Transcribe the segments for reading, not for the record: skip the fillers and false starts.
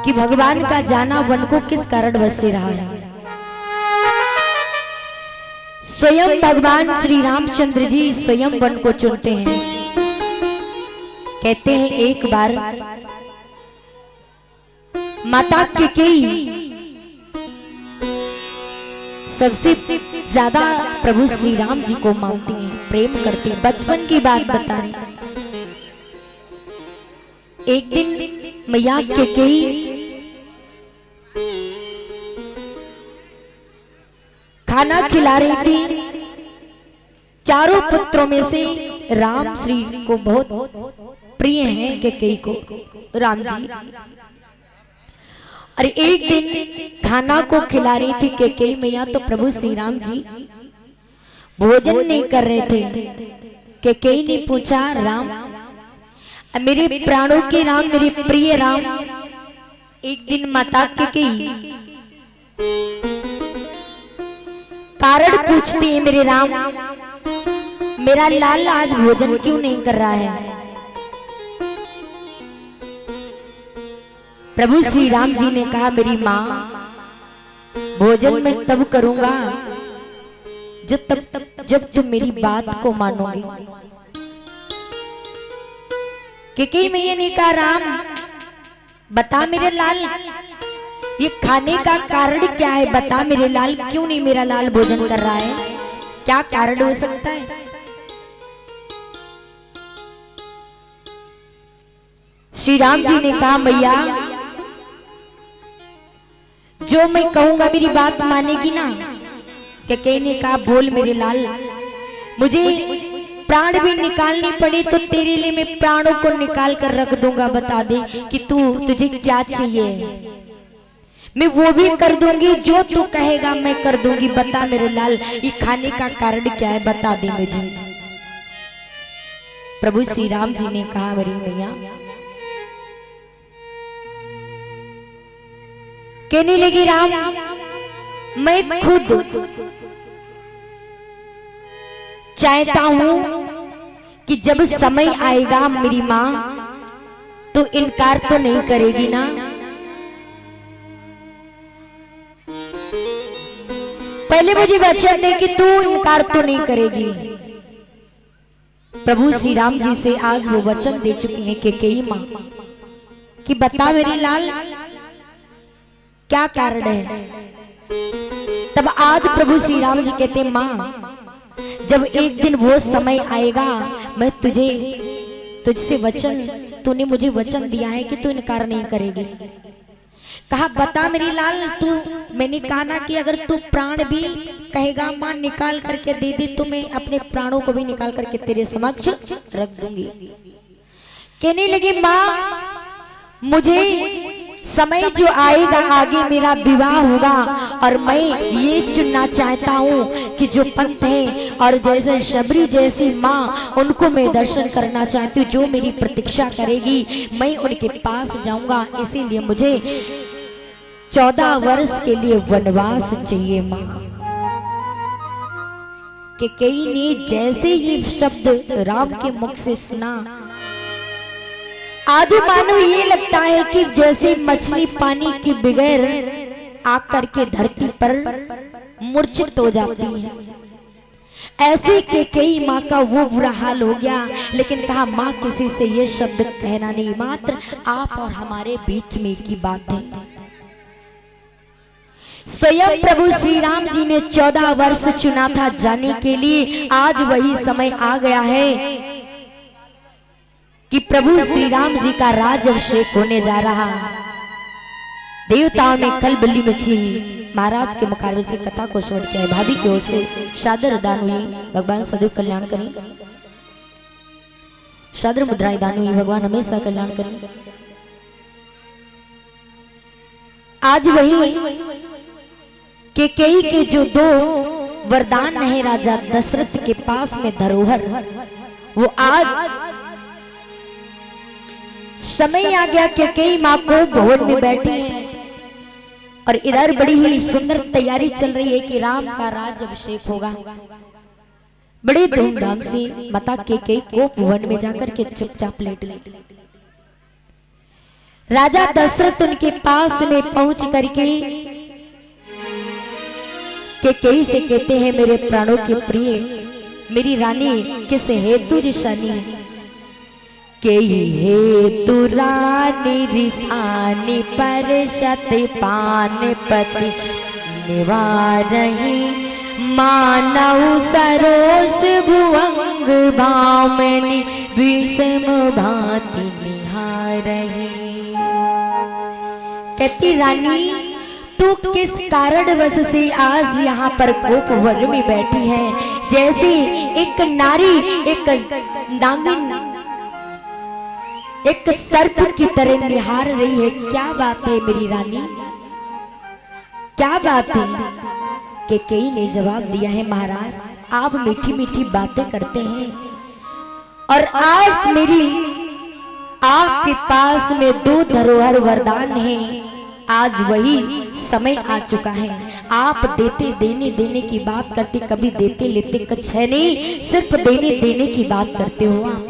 कि भगवान का जाना वन को किस कारण बस से रहा है। स्वयं भगवान श्री रामचंद्र जी स्वयं वन को चुनते हैं। कहते हैं एक बार माता कैकेयी सबसे ज्यादा प्रभु श्री राम जी को मानती हैं, प्रेम करती हैं। बचपन की बात बता रही। एक दिन मैया कैकेयी खाना खिला रही थी। चारों पुत्रों में से राम श्री को बहुत प्रिय हैं कैकेयी को, राम जी। और एक दिन खाना को खिला रही थी कैकेयी मैया, तो प्रभु श्री राम जी भोजन नहीं कर रहे थे। कैकेयी ने पूछा, राम मेरे प्राणों के राम, मेरे प्रिय राम। एक दिन माता कैकेयी कारण पूछती है, मेरे राम मेरा लाल आज भोजन क्यों नहीं कर रहा है। प्रभु श्री राम जी ने कहा, मेरी माँ भोजन मैं तब करूंगा जब तुम मेरी बात को मानोगे। कैकेयी मैया ने कहा, राम बता मेरे लाल ये खाने का कारण क्या है, बता मेरे लाल क्यों नहीं मेरा लाल भोजन कर रहा है, क्या कारण हो सकता है। श्री राम जी ने कहा, मैया जो मैं कहूंगा मेरी बात मानेगी ना। कैकेयी ने कहा, बोल मेरे लाल, मुझे प्राण भी निकालनी पड़े तो तेरे लिए मैं प्राणों को निकाल कर रख दूंगा। बता दे कि तुझे क्या चाहिए, मैं वो भी कर दूंगी, जो तू कहेगा मैं कर दूंगी। बता मेरे लाल ये खाने का कारण क्या है, बता दे मुझे। प्रभु श्री राम जी ने कहा, मेरी मैया कहने लगी, राम मैं खुद चाहता हूं कि जब समय आएगा मेरी मां तो इनकार तो नहीं करेगी ना। पहले मुझे वचन दे कि तू इनकार तो नहीं करेगी। प्रभु श्री राम जी से आज वो वचन दे चुकी हैं कैकेयी मां कि बता मेरी लाल क्या कारण है। तब आज प्रभु श्री राम जी कहते, मां जब एक दिन वो समय आएगा मैं तुझसे वचन, तूने मुझे वचन दिया है कि तू इनकार नहीं करेगी। कहा, बता मेरी लाल मैंने कहा ना कि अगर तू प्राण भी कहेगा मां निकाल करके दे दे तो मैं अपने प्राणों को भी निकाल करके तेरे समक्ष रख दूंगी। कहने लगी, मां मुझे समय जो आएगा आगे मेरा विवाह होगा और मैं ये चुनना चाहता हूँ कि जो पंथ है और जैसे शबरी जैसी माँ उनको मैं दर्शन करना चाहती हूँ। जो मेरी प्रतीक्षा करेगी मैं उनके पास जाऊंगा। इसीलिए मुझे 14 वर्ष के लिए वनवास चाहिए माँ। कैकेयी ने जैसे ये शब्द राम के मुख से सुना, आज मानो ये लगता है कि जैसे मछली पानी के बगैर आकर के धरती पर मूर्छित हो जाती है, ऐसे कैकेयी माँ का वो बुरा हाल हो गया। लेकिन कहा, माँ किसी से ये शब्द कहना नहीं, मात्र आप और हमारे बीच में की बात है। स्वयं प्रभु श्री राम जी ने 14 वर्ष चुना था जाने के लिए। आज वही समय आ गया है कि प्रभु श्री राम जी का राज अभिषेक होने जा रहा। देवताओं में खलबली मची। महाराज के मुखारबिंद से कथा को छोड़ के भाभी की ओर से सादर दान हुई। भगवान सदैव कल्याण करें। सादर मुद्राएं दान हुई। भगवान हमेशा कल्याण करें। आज वही कैकेयी के जो 2 वरदान है राजा दशरथ के पास में धरोहर, वो आज समय आ गया। कैकेयी माँ को भवन में बैठी है और इधर बड़ी ही सुंदर तैयारी चल रही है कि राम का राज अभिषेक होगा। बड़े धूमधाम से माता कैकेयी को भवन में जाकर के चुपचाप लेट गई। राजा दशरथ उनके पास में पहुंच करके कैकेयी से कहते हैं, मेरे प्राणों के प्रिय, मेरी रानी किस हेतु रिसानी है? केई हेतु रानी रिसानी पर सत्य पान पति निवारही, मानव सरोस भुवंग भामिनी विषम भांति निहारही। कहती रानी तू किस कारणवश से आज यहाँ पर गोप वन में बैठी है? जैसे एक नारी एक नागिन एक सर्प की तरह निहार रही है। क्या बात है मेरी रानी, क्या बात है? कैकेयी ने जवाब दिया है, महाराज आप मीठी मीठी बातें करते हैं और आज मेरी आपके पास में 2 धरोहर वरदान है। आज वही समय आ चुका है। आप देते देने की बात करते, कभी देते लेते कुछ है नहीं, सिर्फ देने देने की बात करते हो आप।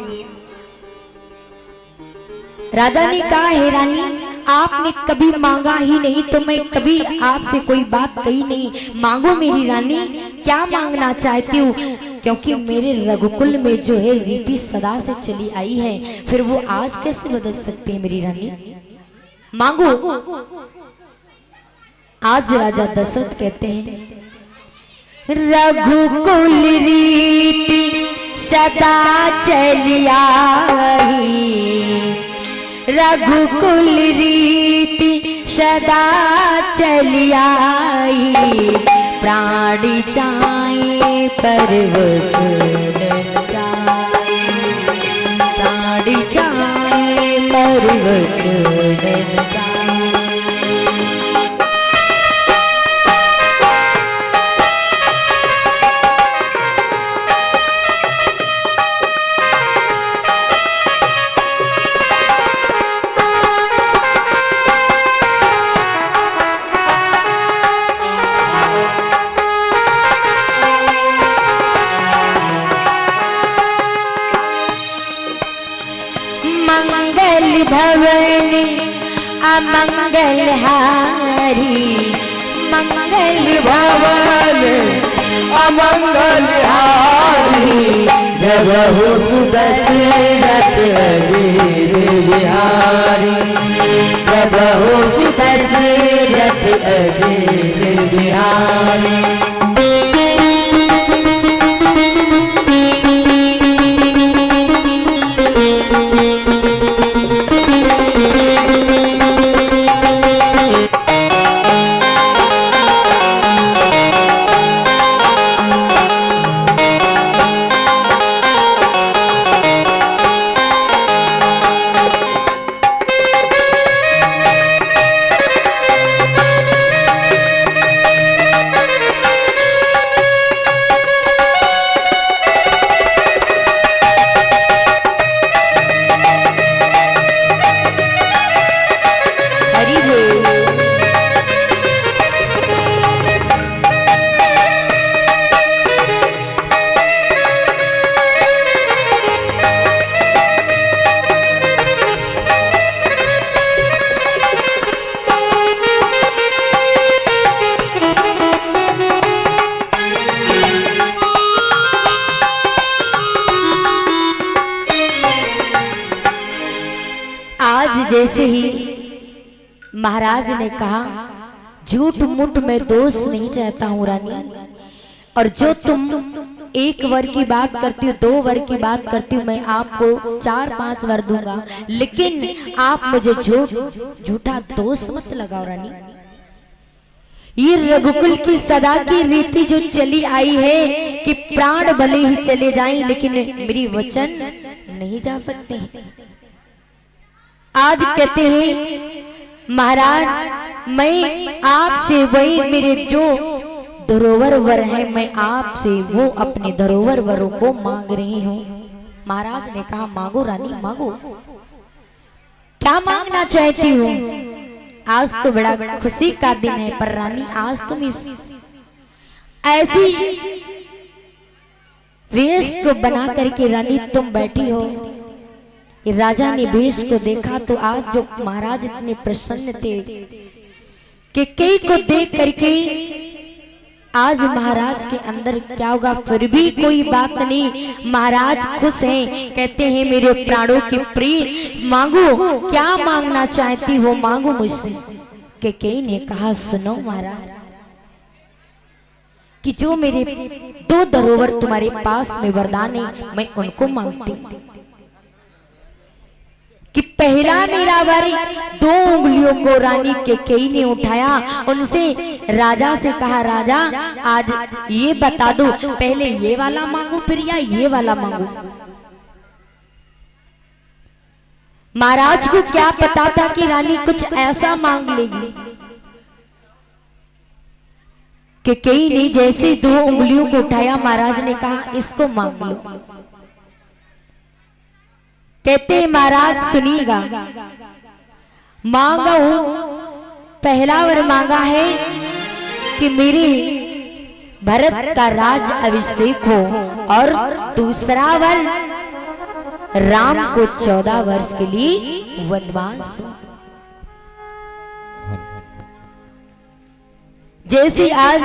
राजा ने कहा, हे रानी आपने कभी मांगा ही नहीं तो मैं कभी आपसे कोई बात कही नहीं। मांगो मेरी रानी, क्या मांगना चाहती हूँ? क्योंकि मेरे रघुकुल में जो है रीति सदा से चली आई है, फिर वो आज कैसे बदल सकती है मेरी रानी? मांगो। आज राजा दशरथ कहते हैं, रघुकुल रीति सदा चली आई, रघुकुल रीति सदा चली आई, प्राणी जाए पर वचन जाए, प्राणी जाए पर वचन जाए। भवन अमंगल हारी, मंगल भवन अमंगल हारी, जबहु सुदशरथ अजीर बिहारी, जबहु सुदशरथ अजीर बिहारी। आज जैसे ही महाराज ने कहा, झूठ मूठ में दोष नहीं चाहता हूँ रानी, और जो तुम 1 वर की बात करती हो, 2 वर की बात करती हूँ, मैं आपको 4-5 वर दूंगा, लेकिन आप मुझे झूठा दोष मत लगाओ रानी। ये रघुकुल की सदा की रीति जो चली आई है कि प्राण भले ही चले जाएं लेकिन मेरी वचन नहीं जा सकते। आज कहते हैं महाराज, मैं आपसे वही मेरे जो धरोहर वर है, मैं आपसे वो अपने धरोहर वरों को मांग रही हूँ। महाराज ने कहा, मांगो रानी मांगो, क्या मांगना चाहती हूँ? आज तो बड़ा खुशी का दिन है, पर रानी आज तुम इस ऐसी वेश को बना करके रानी तुम बैठी हो, राजा ने भेष को देखा तो आज जो महाराज इतने प्रसन्न थे कि कई को देख करके आज महाराज के अंदर क्या होगा, फिर भी कोई बात नहीं, महाराज खुश हैं, कहते हैं मेरे प्राणों की प्रिय मांगो, क्या मांगना चाहती हो मांगो मुझसे। कि कई ने कहा सुनो महाराज कि जो मेरे 2 धरोहर तुम्हारे पास में वरदान है मैं उनको मांगती हूँ कि पहला मेरा वर 2 उंगलियों को रानी केकई ने उठाया, उनसे राजा से कहा राजा आज ये बता दो पहले ये वाला मांगू फिर या ये वाला मांगू। महाराज को क्या पता था कि रानी कुछ ऐसा मांग लेगी। केकई ने जैसे 2 उंगलियों को उठाया महाराज ने कहा इसको मांग लो। कहते हैं महाराज सुनिएगा, मांगा हूं, पहला वर मांगा है कि मेरे भरत का राज अभिषेक हो और दूसरा वर राम को 14 वर्ष के लिए वनवास हो। जैसे आज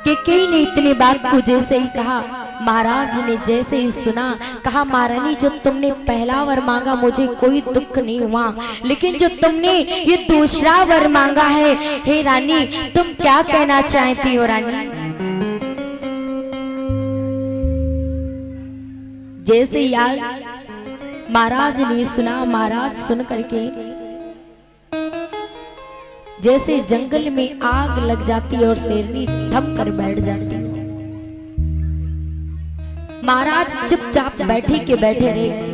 केकई ने इतनी बात को जैसे ही कहा, महाराज ने जैसे ही सुना कहा महारानी जो तुमने पहला वर मांगा मुझे कोई दुख नहीं हुआ, लेकिन जो तुमने ये दूसरा वर मांगा है, हे रानी तुम क्या कहना चाहती हो रानी। जैसे ही आज महाराज ने सुना, महाराज सुन करके जैसे जंगल में आग लग जाती है और शेरनी थम कर बैठ जाती है, महाराज चुपचाप बैठे के बैठे रह गए।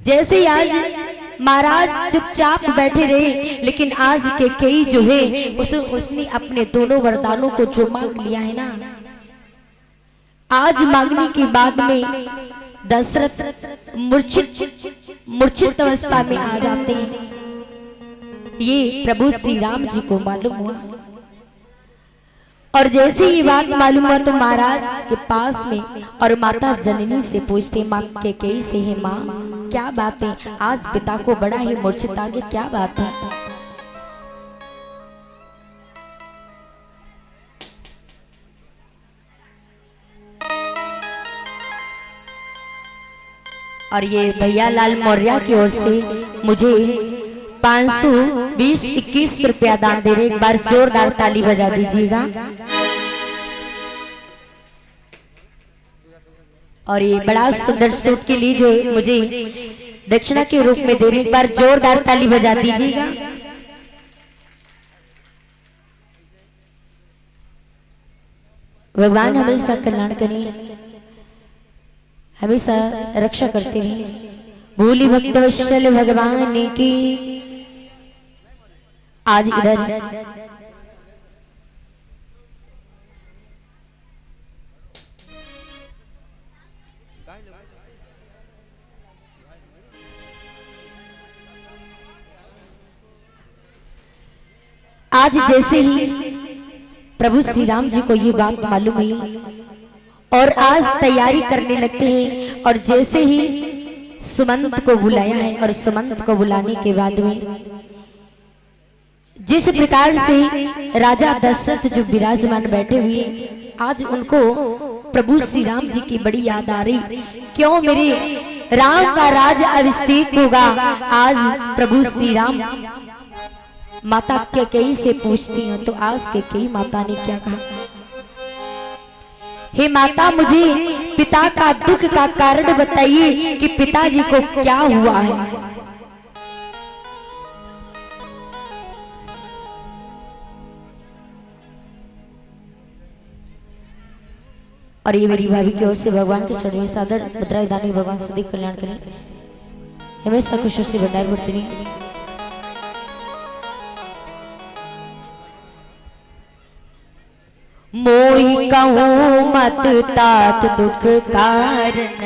जैसे ही आज महाराज चुपचाप बैठे रहे, लेकिन आज केकई जो है उसने अपने दोनों वरदानों को जो मांग लिया है ना, आज मांगने के बाद में दशरथ मूर्छित अवस्था में आ जाते हैं। ये प्रभु श्री राम जी को मालूम हुआ और जैसे ये बात मालूम हुआ तो महाराज के पास में और माता जननी से पूछते माँ केकई से है माँ क्या बात है, आज पिता को बड़ा ही मूर्छित आ गया, क्या बात है। और ये भैया लाल मौर्य की ओर से मुझे 520-21 रुपया दान दे रहे, एक बार जोरदार ताली बजा दीजिएगा। और ये बड़ा सुंदर सूट के लिए जो मुझे दक्षिणा के रूप में दे रहे, एक बार जोरदार ताली बजा दीजिएगा। भगवान हमेशा कल्याण करें, हमेशा रक्षा करते रहे। भोली भक्त वत्सल भगवान की। आज इधर आज जैसे ही प्रभु श्री राम जी को ये बात मालूम हुई और आज तैयारी करने लगते हैं, और जैसे ही सुमंत को बुलाया है और सुमंत को बुलाने के बाद में जिस प्रकार से राजा दशरथ जो विराजमान बैठे हुए, आज उनको प्रभु श्री राम जी की बड़ी याद आ रही, क्यों मेरे राम का राज अभिषेक होगा। आज प्रभु श्री राम माता केकई से पूछती हैं, तो आज केकई माता ने क्या कहा, हे माता मुझे पिता का दुख का कारण बताइए कि पिताजी को क्या हुआ है। और ये मेरी भाभी की ओर से भगवान के चरण में सादर मुद्रा दान में भगवान सदैव कल्याण करें, हमेशा खुशियों से बनाए बढ़ती रहे। मोहि कहूँ मत तात दुख कारण,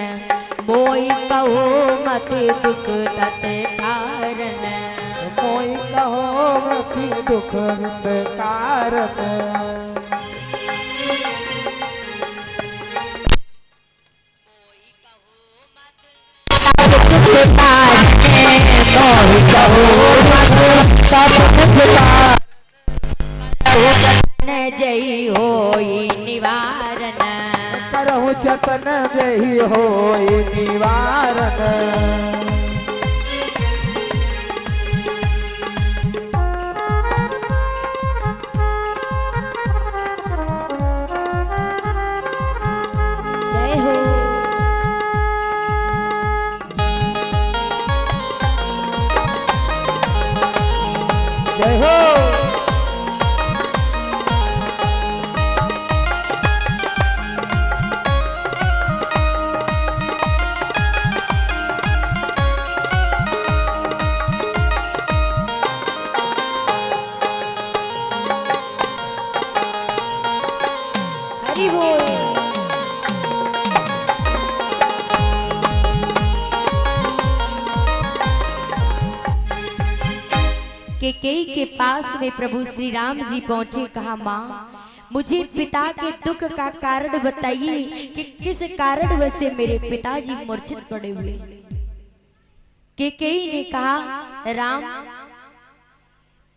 मोहि कहूँ मत दुख तात कारण, मोहि कहूँ मत दुख कारण। जय होई निवारण करहु जतन जय होई निवारण। जय हो जय हो हरि बोल। केकई के पास में प्रभु श्री राम जी पहुंचे, कहा माँ मुझे पिता के दुख का कारण बताइए कि किस कारण वैसे मेरे पिताजी मूर्छित पड़े हुए। केकई ने कहा राम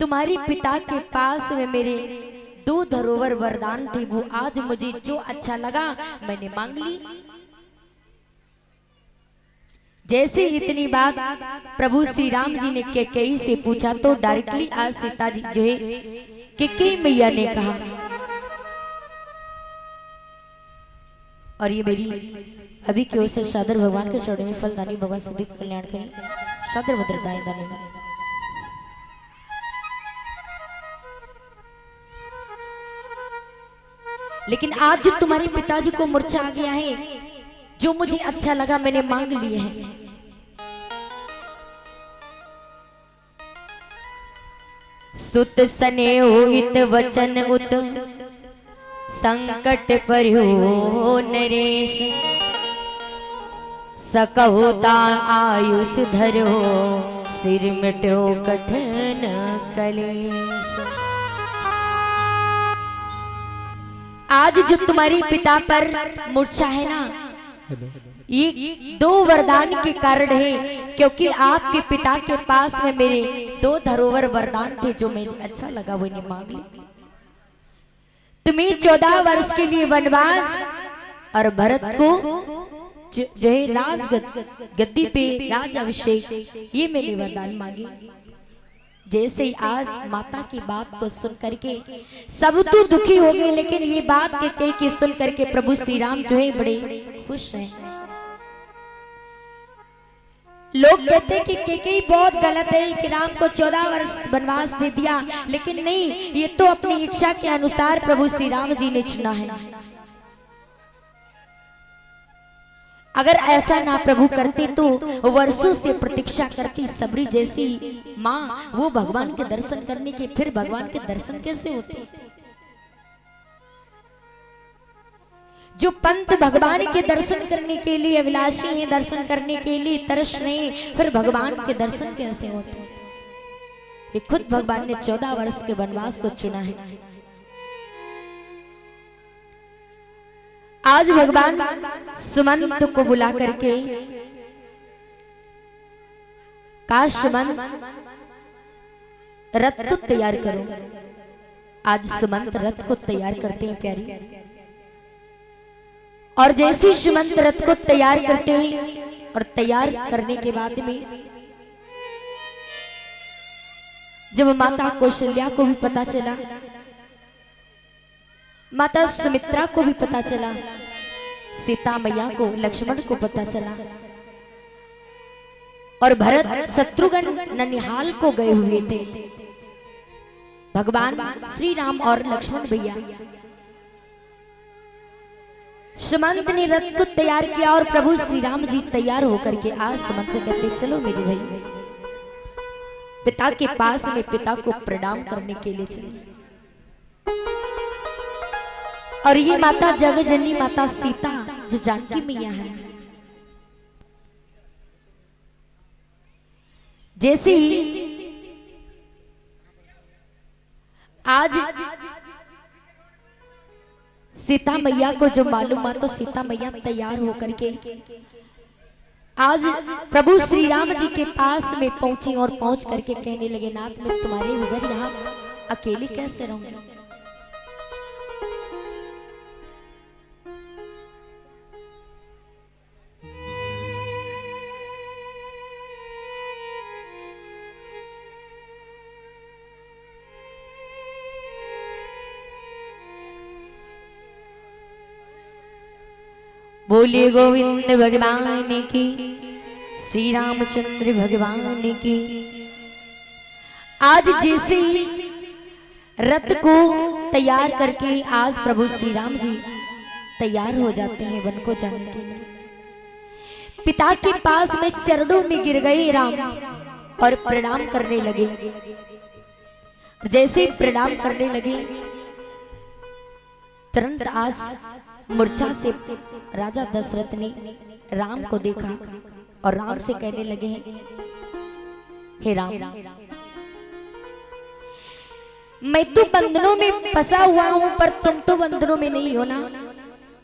तुम्हारे पिता के पास में मेरे 2 धरोहर वरदान थे, वो आज मुझे जो अच्छा लगा मैंने मांग ली। जैसे इतनी बात प्रभु श्री राम जी ने केकई से पूछा तो डायरेक्टली आज सीता जी जो है केकई मैया ने कहा, और ये मेरी अभी की ओर से सादर भगवान के चरणों में फलदानी भगवान सिद्धि कल्याण करें, सादर भद्रदाई दानी। लेकिन आज जो तुम्हारे पिताजी को मूर्छा आ गया है, जो मुझे अच्छा लगा मैंने मांग लिए हैं। सुत सने हित वचन उत संकट पर्यो नरेश, सकहुता आयुष धरो सिर मिट्यो कठिन कलेश। आज जो तुम्हारे पिता पर मूर्छा है ना, ये 2 वरदान के कारण है, क्योंकि आपके पिता के पास में मेरे 2 धरोहर वरदान थे जो मुझे अच्छा लगा वो नहीं मांग ली। तुम्हें 14 वर्ष के लिए वनवास और भरत को जो है राज गद्दी पे राज अभिषेक, ये मैंने वरदान मांगे। जैसे ही आज माता की बात को सुन करके सब तो दुखी हो गए, लेकिन ये बात के सुन करके प्रभु श्री राम जो है बड़े खुश हैं। लोग कहते हैं कि केकई बहुत गलत है कि राम को 14 वर्ष वनवास दे दिया, लेकिन नहीं, ये तो अपनी इच्छा के अनुसार प्रभु श्री राम जी ने चुना है। अगर ऐसा ना प्रभु करते तो वर्षों से प्रतीक्षा करती सबरी जैसी माँ वो भगवान के दर्शन करने के, फिर भगवान के दर्शन कैसे होते। जो पंत भगवान के दर्शन करने के लिए अभिलाषी हैं, दर्शन करने के लिए तरस रहे, फिर भगवान के दर्शन कैसे होते। ये खुद भगवान ने 14 वर्ष के वनवास को चुना है। आज भगवान सुमंत को बुला करके काश सुमंत रथ को तैयार करो। आज सुमंत रथ को तैयार करते हैं प्यारी, और जैसे सुमंत रथ को तैयार करते हैं और तैयार करने के बाद में जब माता कौशल्या को भी पता चला, माता सुमित्रा को भी पता चला, सीता मैया को, लक्ष्मण को पता चला, और भरत शत्रुघ्न ननिहाल को गए हुए थे। भगवान श्री राम और लक्ष्मण भैया, सुमंत ने रथ को तैयार किया और प्रभु श्री राम जी तैयार होकर के आज सुमंत को कहते चलो मेरे भाई पिता के पास में पिता को प्रणाम करने के लिए चले। और ये माता जगत जननी माता सीता जो जानकी मैया है, जैसे ही आज सीता मैया को जो मालूम हुआ तो सीता मैया तैयार होकर के आज प्रभु श्री राम जी के पास में पहुंची और पहुंच करके कहने लगे, नाथ मैं तुम्हारे बगैर यहाँ अकेले कैसे रहूंगी। बोलिए गोविंद भगवान की, श्री रामचंद्र भगवान की। आज जैसे रथ को तैयार करके आज प्रभु श्री राम जी तैयार हो जाते हैं वन को जाने के लिए। पिता के पास में चरणों में गिर गए राम और प्रणाम करने लगे। जैसे प्रणाम करने लगे तुरंत आज मूर्छा से राजा दशरथ ने राम को देखा और राम से कहने लगे, हे राम, मैं तो बंधनों में फंसा हुआ हूं पर तुम तो बंधनों में नहीं हो ना।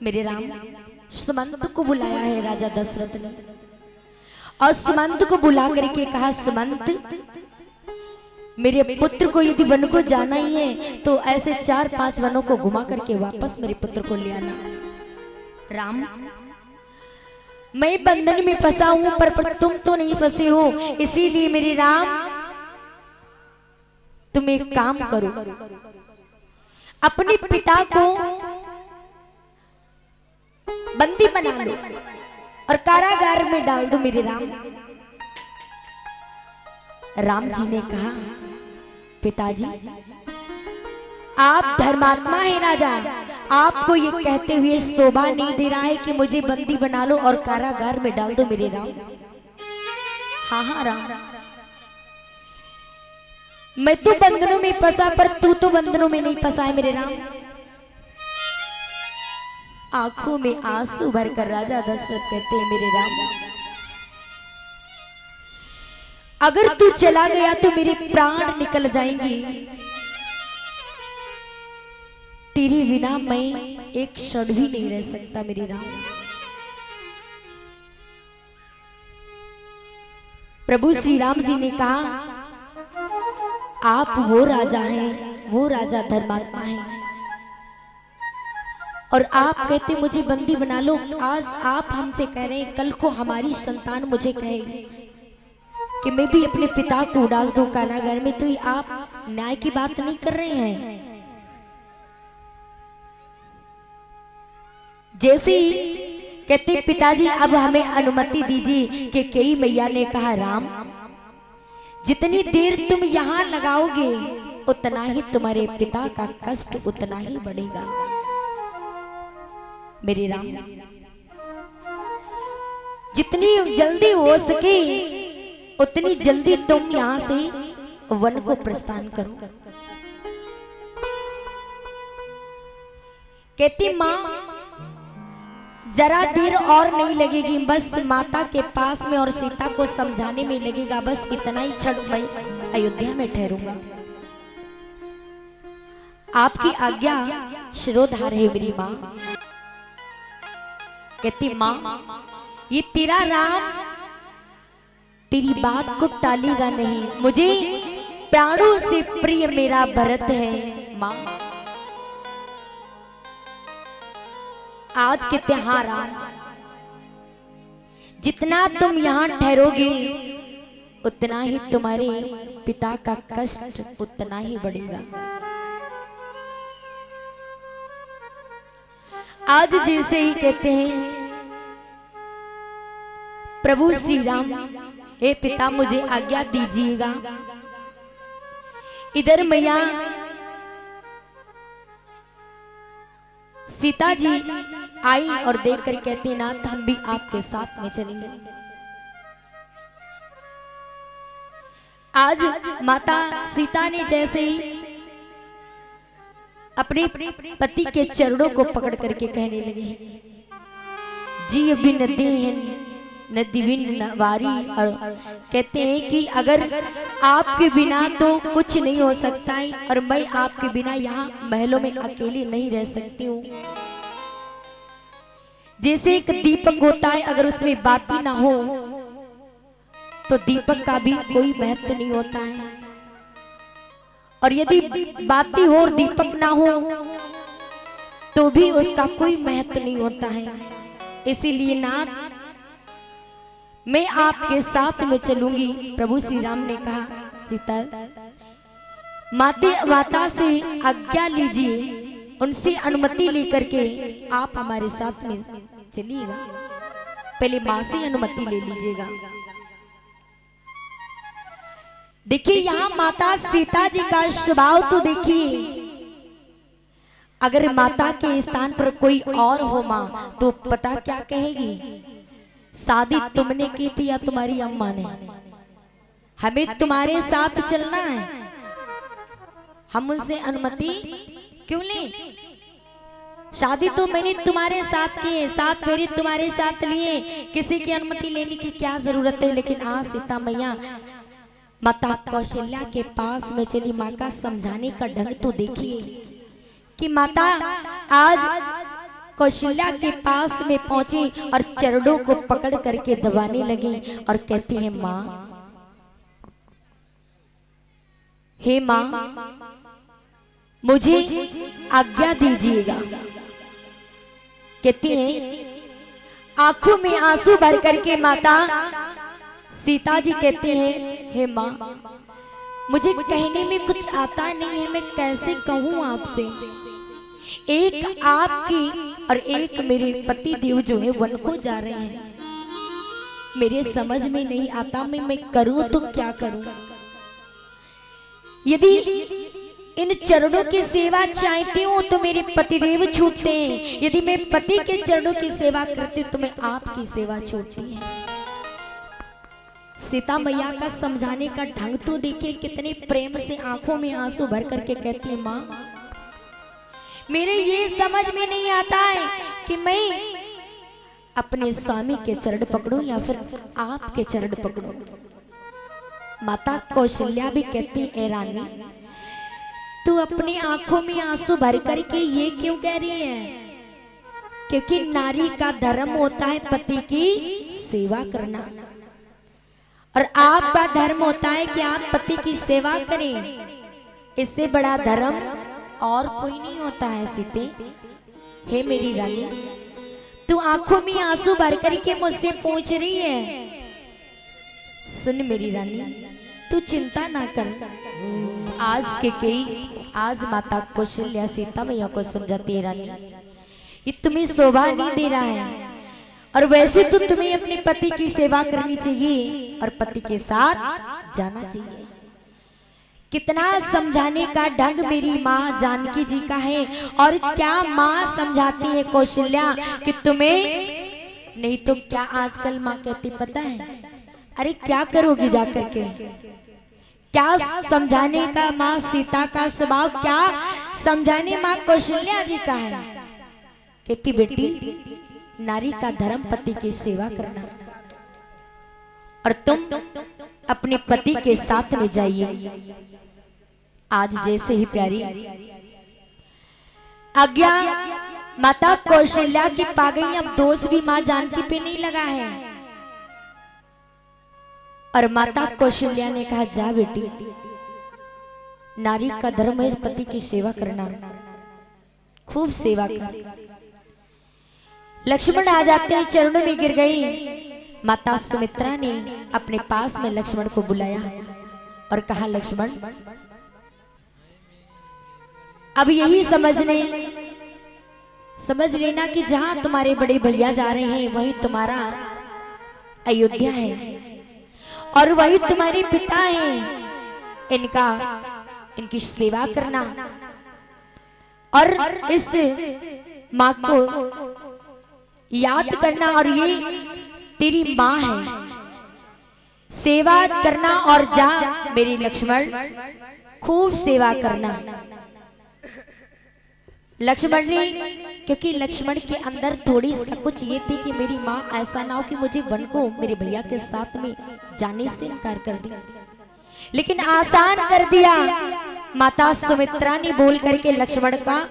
मेरे राम, सुमंत को बुलाया है राजा दशरथ ने और सुमंत को बुला करके कहा, सुमंत मेरे पुत्र को यदि वन को जाना ही है तो ऐसे 4-5 वनों को घुमा करके वापस मेरे पुत्र को ले आना। राम, मैं बंधन में फंसा हूं पर तुम तो नहीं फंसे हो, इसीलिए मेरे राम तुम एक काम करो, अपने पिता को बंदी बना लो और कारागार में डाल दो। मेरे राम, राम जी ने कहा, पिताजी आप धर्मात्मा है राजा, आपको ये कहते हुए शोभा नहीं दे रहा है कि मुझे बंदी बना लो और कारागार में डाल दो। मेरे राम, हाँ हाँ राम, मैं तो बंधनों में फंसा पर तू तो बंधनों में नहीं फंसा है। मेरे राम, आंखों में आंसू भरकर राजा दशरथ कहते हैं, मेरे राम अगर तू चला गया तो मेरे प्राण निकल जाएंगे, तेरे बिना मैं एक क्षण भी नहीं रह सकता। मेरे राम, प्रभु श्री राम जी ने कहा, आप वो राजा हैं, वो राजा धर्मात्मा हैं और आप कहते मुझे बंदी बना लो। आज आप हमसे कह रहे हैं, कल को हमारी संतान मुझे कहेगी कि मैं भी अपने पिता को डाल दूं कारागार में, तो आप न्याय की बात नहीं कर रहे हैं। जैसे ही कहते पिताजी अब हमें अनुमति दीजिए कि कई मैया ने कहा, राम जितनी देर तुम यहां लगाओगे उतना ही तुम्हारे पिता का कष्ट उतना ही बढ़ेगा। मेरे राम, जितनी जल्दी हो सके उतनी जल्दी तुम यहां से वन को प्रस्थान करो। कहती मां जरा देर और नहीं लगेगी, बस माता के पास में और सीता को समझाने में लगेगा, बस इतना ही क्षण मैं अयोध्या में ठहरूंगा। आपकी आज्ञा शिरोधार है मेरी मां। कहती मां ये तेरा राम तेरी बात को टालेगा नहीं, मुझे प्राणों से प्रिय मेरा भरत है। मां आज के त्योहार जितना तुम यहाँ ठहरोगे उतना ही तुम्हारे पिता का कष्ट उतना ही बढ़ेगा। आज जैसे ही कहते हैं प्रभु श्री राम, हे पिता मुझे आज्ञा दीजिएगा। इधर मैया सीता जी आई और देखकर कहती, नाथ हम भी आपके साथ में चलेंगे। आज माता सीता ने जैसे ही अपने पति के चरणों को पकड़ करके कहने लगे, जी बिन देहन नदी बिन वारी, और कहते हैं कि अगर आपके बिना तो कुछ नहीं हो सकता है और मैं आपके बिना यहाँ महलों में अकेली नहीं रह सकती हूँ। जैसे एक दीपक होता है, अगर उसमें बाती ना हो तो दीपक का भी कोई महत्व नहीं होता है, और यदि बाती हो और दीपक ना हो तो भी उसका कोई महत्व नहीं होता है। इसीलिए नाथ, मैं आपके साथ में चलूंगी। प्रभु श्री राम ने कहा, सीता माता से आज्ञा लीजिए, उनसे अनुमति लेकर के आप हमारे साथ में चलिएगा। पहले माँ से अनुमति ले लीजिएगा। देखिए यहाँ माता सीता जी का स्वभाव तो देखिए, अगर माता के स्थान पर कोई और हो माँ तो पता क्या कहेगी, शादी तुमने की थी या तुम्हारी अम्मा ने, हमें तुम्हारे साथ चलना है, हम उनसे अनुमति क्यों लें? शादी तो मैंने तुम्हारे साथ की है, 7 फेरे तुम्हारे साथ लिए, किसी की अनुमति लेने की क्या जरूरत है। लेकिन आज सीता मैया माता कौशल्या के पास में चली। माँ का समझाने का ढंग तो देखिए कि माता आज कौशल्या के पास में पहुंची और चरणों को पकड़ करके दबाने लगी और कहती है, माँ, हे माँ, मुझे आज्ञा दीजिएगा। कहती है, आंखों में आंसू भर करके माता सीता जी कहते हैं, हे माँ, मुझे कहने में कुछ आता नहीं है, मैं कैसे कहूँ आपसे। एक आपकी और एक मेरे पति देव जो है वन को जा रहे हैं, मेरे समझ में नहीं आता, मैं करूँ तो क्या करूँ। यदि इन चरणों की सेवा चाहती हूँ तो मेरे पतिदेव छूटते हैं, यदि मैं पति के चरणों की सेवा करती हूँ तो मैं आपकी सेवा छूटती है। सीता मैया का समझाने का ढंग तो देखिए, कितने प्रेम से आंखों में आंसू भर करके कहती है, माँ, मेरे ये समझ में नहीं आता है कि मैं अपने स्वामी के चरण पकड़ूं या फिर आपके चरण पकड़ूं। माता कौशल्या भी कहती, ए रानी, तू अपनी आंखों में आंसू भर करके ये क्यों कह रही है? क्योंकि नारी का धर्म होता है पति की सेवा करना, और आपका धर्म होता है कि आप पति की सेवा करें। इससे बड़ा धर्म और कोई नहीं होता है। सीते, हे मेरी रानी, तू आंखों में आंसू भर करके मुझसे पूछ रही है। सुन मेरी रानी, तू चिंता ना कर। आज माता कौशल्या सीता मैया को समझाती है, रानी, ये तुम्हें शोभा नहीं दे रहा है, और वैसे तो तुम्हें अपने पति की सेवा करनी चाहिए और पति के साथ जाना चाहिए। कितना समझाने का ढंग मेरी माँ जानकी जी का है, और क्या माँ समझाती है कौशल्या कि तुम्हें नहीं तो क्या आजकल माँ कहती पता है, अरे क्या करोगी जाकर के। क्या समझाने का माँ सीता का स्वभाव, क्या समझाने माँ कौशल्या जी का है। कहती, बेटी, नारी का धर्म पति की सेवा करना, और तुम अपने पति के साथ में जाइए। आज जैसे ही प्यारी आज्ञा माता कौशल्या की पा गई, अब दोष भी माँ जानकी पे नहीं लगा है। और माता कौशल्या ने कहा, जा बेटी, नारी का धर्म है पति की सेवा करना, खूब सेवा कर। लक्ष्मण आ जाते हैं, चरणों में गिर गई। माता सुमित्रा ने अपने पास में लक्ष्मण को बुलाया और कहा, लक्ष्मण, अब यही समझ लेना कि जहां तुम्हारे बड़े भैया जा रहे हैं वही तुम्हारा अयोध्या है, और वही तुम्हारे पिता हैं। इनकी सेवा करना और इस माँ को याद करना, और ये तेरी माँ है, सेवा करना। और जा मेरे लक्ष्मण, खूब सेवा करना। लक्ष्मण ने, क्योंकि लक्ष्मण के अंदर थोड़ी कुछ ये थी कि मेरी माँ ऐसा ना हो कि मुझे वन को मेरे भैया के साथ में जाने से इनकार कर दे, लेकिन आसान कर दिया माता सुमित्रा ने बोल करके लक्ष्मण का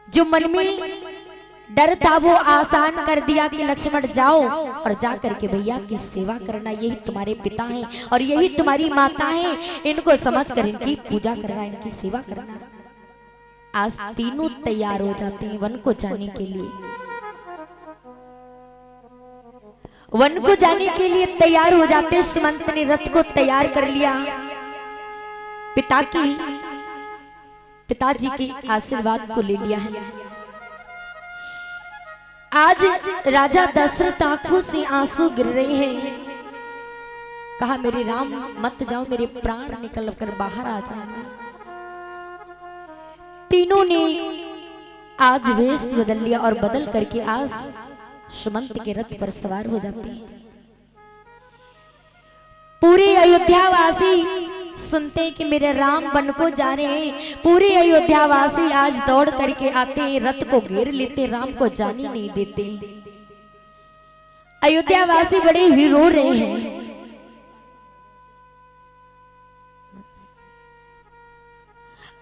जो मन में डर था वो आसान कर दिया कि लक्ष्मण जाओ और जा करके भैया की सेवा करना, यही तुम्हारे पिता हैं और यही तुम्हारी माता हैं, इनको समझ कर इनकी पूजा करना, इनकी सेवा करना। आज तीनों तैयार हो जाते हैं वन को जाने के लिए। वन को जाने के लिए तैयार हो जाते। सुमंत ने रथ को तैयार कर लिया, पिताजी के आशीर्वाद को ले लिया है। आज राजा दशरथ आंखों से आंसू गिर रहे हैं। कहा मेरे राम मत जाओ, मेरे प्राण निकल कर बाहर आ जाए। तीनों ने आज वेश बदल लिया और बदल करके आज सुमंत के रथ पर सवार हो जाते हैं। पूरे अयोध्यावासी सुनते हैं कि मेरे राम वन को जा रहे हैं। पूरे अयोध्यावासी आज दौड़ करके आते हैं, रथ को घेर लेते, राम को जाने नहीं देते। अयोध्यावासी बड़े ही रो रहे हैं।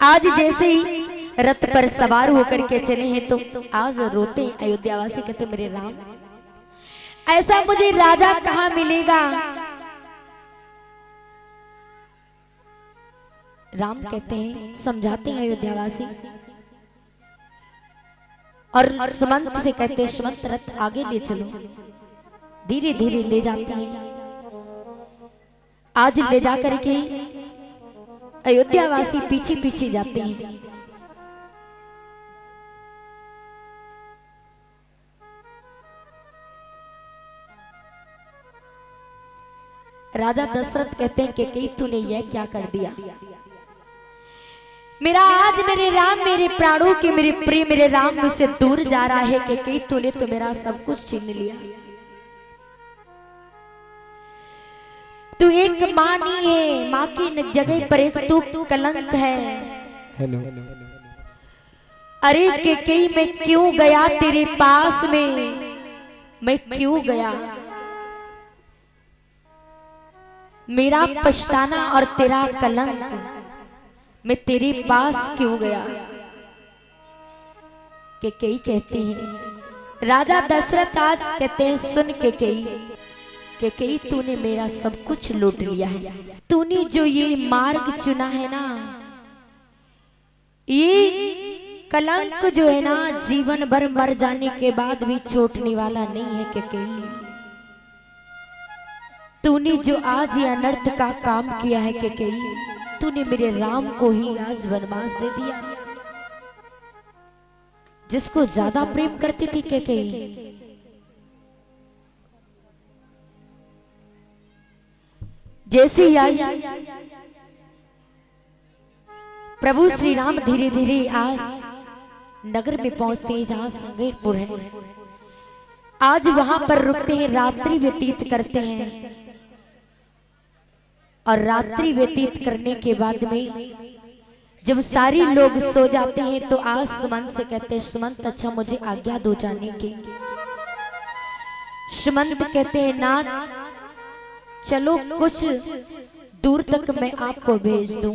आज जैसे ही रथ पर सवार होकर के चले हैं तो आज रोते हैं अयोध्यावासी, कहते मेरे राम ऐसा मुझे राजा कहां मिलेगा। राम कहते हैं, समझाते हैं अयोध्यावासी और सुमंत से कहते हैं सुमंत रथ आगे ले चलो। धीरे धीरे ले जाते हैं। आज ले जाकर के अयोध्यावासी पीछे पीछे जाते हैं। राजा दशरथ कहते हैं कि तूने यह क्या कर दिया। मेरा आज मेरे राम मेरे प्राणों के मेरे प्रिय मेरे राम मुझसे दूर जा रहा है कि तूने तो मेरा सब कुछ छीन लिया। तू एक माँ नहीं है, माँ की जगह पर एक तू कलंक है। हेलो अरे केकई मैं क्यों गया तेरे पास में, मैं क्यों गया। मेरा पछताना और तेरा कलंक, मैं तेरे पास क्यों गया। केकई कहती है, राजा दशरथ आज कहते हैं सुन केकई तूने मेरा सब कुछ लूट लिया है। तूने जो ये मार्ग चुना है ना, ये कलंक जो है ना जीवन भर मर जाने के बाद भी छूटने वाला नहीं है। केकई तूने जो आज ये अनर्थ का काम किया है केकई, तूने मेरे राम को ही आज वनवास दे दिया, जिसको ज्यादा प्रेम करती थी केकई। जैसे ही आज प्रभु श्री राम धीरे धीरे आज नगर में पहुंचते हैं जहां श्रृंगारपुर है। आज वहां पर रुकते हैं, रात्रि व्यतीत करते हैं और रात्रि व्यतीत करने के बाद में जब सारे लोग सो जाते हैं तो आज सुमंत से कहते हैं सुमंत अच्छा मुझे आज्ञा दो जाने की। सुमंत कहते हैं नाथ चलो कुछ दूर तक मैं आपको भेज दूं।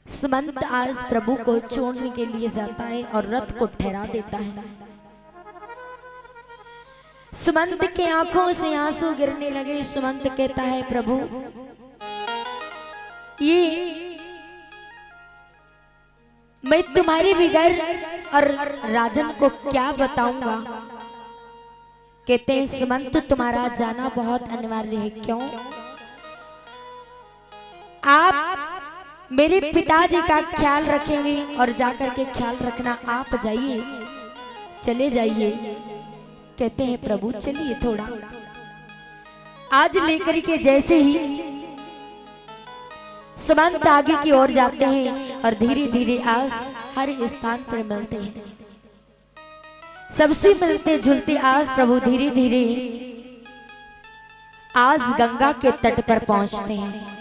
सुमंत आज प्रभु को छोड़ने के लिए जाता है और रथ को ठहरा देता है। सुमंत के आंखों से आंसू गिरने लगे। सुमंत कहता है प्रभु ये मैं तुम्हारे बगैर और राजन को क्या बताऊंगा। कहते हैं सुमंत तुम्हारा जाना बहुत अनिवार्य है। क्यों? आप मेरे पिताजी का ख्याल रखेंगे और जाकर के ख्याल रखना। आप जाइए, चले जाइए। कहते हैं प्रभु चलिए थोड़ा। आज लेकर के जैसे ही सुमंत आगे की ओर जाते हैं और धीरे धीरे आज हर स्थान पर मिलते हैं, सबसे मिलते झुलते आज प्रभु धीरे धीरे आज गंगा के तट पर पहुंचते हैं।